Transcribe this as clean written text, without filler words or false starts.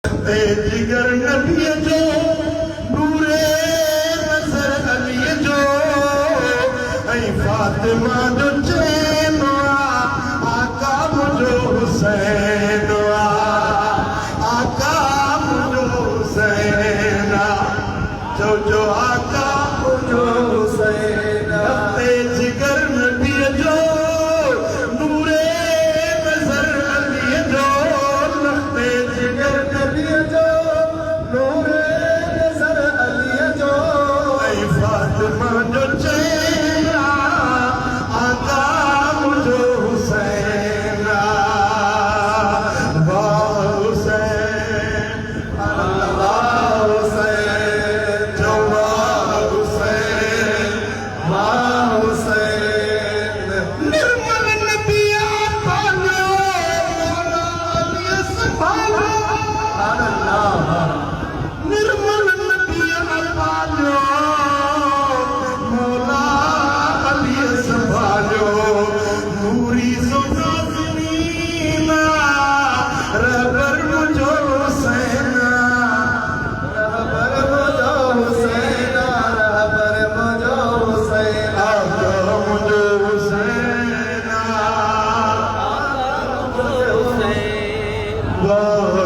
जिगर नबी जो नूरे नज़र अली जो ऐं फातिमा जो चैन आका मुंहिंजो हुसैन आका मुंहिंजो हुसैन जो आका मुंहिंजो हुसैन जिगर नबी जो नूरे नज़र अली जो जिगर नबी जो नूरे नज़र अली जो ऐं फातिमा जो चैन आका मुंहिंजो हुसैन वाह हुसैन वाह हुसैन जो वाह हुसैन वाह हुसैन निर्मल नबी पालो अली संभालो निर्मल नबी पालो मौला अली संभालो नूरी सुनाज़नीना रहबर मुंहिंजो हुसैन रहबर मुंहिंजो हुसैन रहबर मुंहिंजो हुसैन आका मुंहिंजो हुसैन वाह